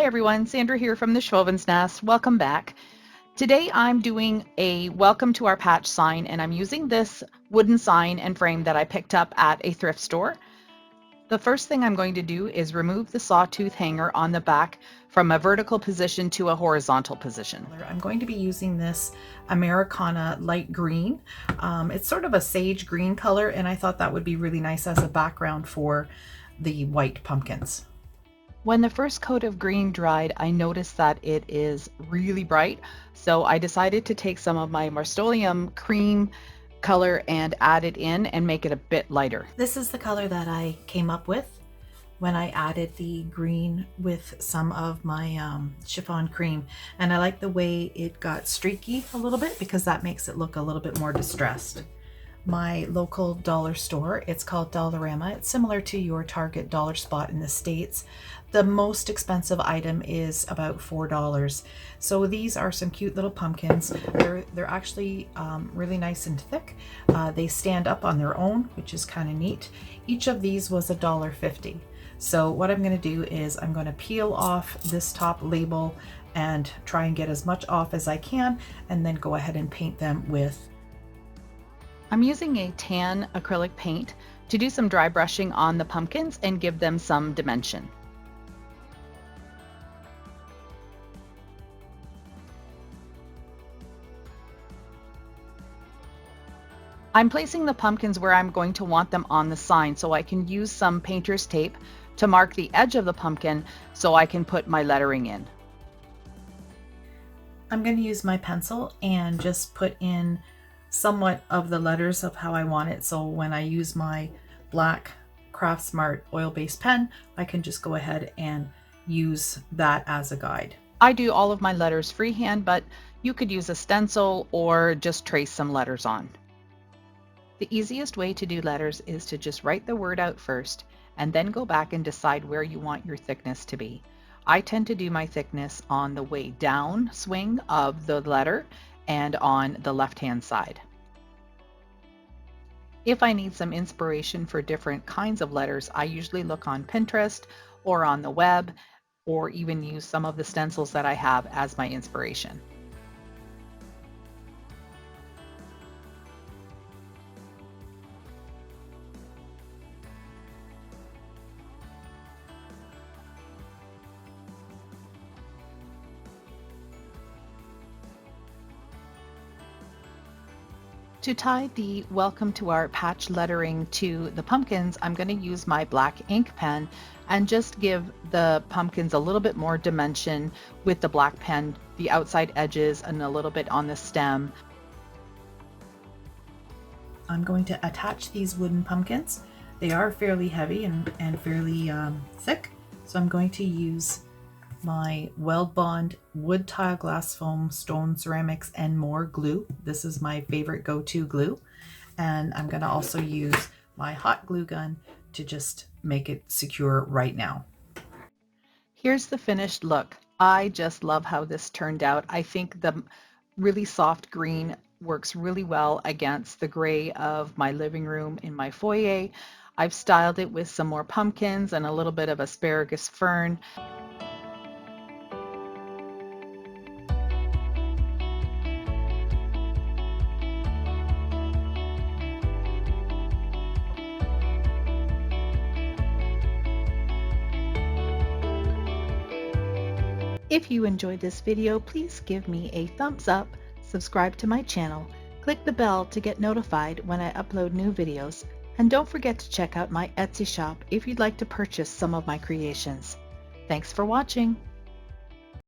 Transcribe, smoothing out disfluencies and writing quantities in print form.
Hi everyone, Sandra here from the Schwoven's Nest. Welcome back. Today I'm doing a welcome to our patch sign, and I'm using this wooden sign and frame that I picked up at a thrift store. The first thing I'm going to do is remove the sawtooth hanger on the back from a vertical position to a horizontal position. I'm going to be using this Americana light green. It's sort of a sage green color, and I thought that would be really nice as a background for the white pumpkins. When the first coat of green dried, I noticed that it is really bright, so I decided to take some of my Marstoleum cream color and add it in and make it a bit lighter. This is the color that I came up with when I added the green with some of my chiffon cream, and I like the way it got streaky a little bit because that makes it look a little bit more distressed. My local dollar store, it's called Dollarama. It's similar to your Target dollar spot in the States. The most expensive item is about $4. So these are some cute little pumpkins. They're actually really nice and thick. They stand up on their own, which is kind of neat. Each of these was $1.50. So what I'm going to do is I'm going to peel off this top label and try and get as much off as I can, and then go ahead and paint them with. I'm using a tan acrylic paint to do some dry brushing on the pumpkins and give them some dimension. I'm placing the pumpkins where I'm going to want them on the sign, so I can use some painter's tape to mark the edge of the pumpkin so I can put my lettering in. I'm going to use my pencil and just put in somewhat of the letters of how I want it, so when I use my black Craft Smart oil-based pen, I can just go ahead and use that as a guide. I do all of my letters freehand, but you could use a stencil or just trace some letters on. The easiest way to do letters is to just write the word out first and then go back and decide where you want your thickness to be. I tend to do my thickness on the way down swing of the letter and on the left-hand side. If I need some inspiration for different kinds of letters, I usually look on Pinterest or on the web, or even use some of the stencils that I have as my inspiration. To tie the welcome to our patch lettering to the pumpkins, I'm going to use my black ink pen and just give the pumpkins a little bit more dimension with the black pen, the outside edges, and a little bit on the stem. I'm going to attach these wooden pumpkins. They are fairly heavy and fairly thick, so I'm going to use my Weld Bond wood tile glass foam stone ceramics and more glue. This is my favorite go-to glue, and I'm going to also use my hot glue gun to just make it secure right now. Here's the finished look. I just love how this turned out. I think the really soft green works really well against the gray of my living room in my foyer. I've styled it with some more pumpkins and a little bit of asparagus fern. If you enjoyed this video, please give me a thumbs up, subscribe to my channel, click the bell to get notified when I upload new videos, and don't forget to check out my Etsy shop if you'd like to purchase some of my creations. Thanks for watching!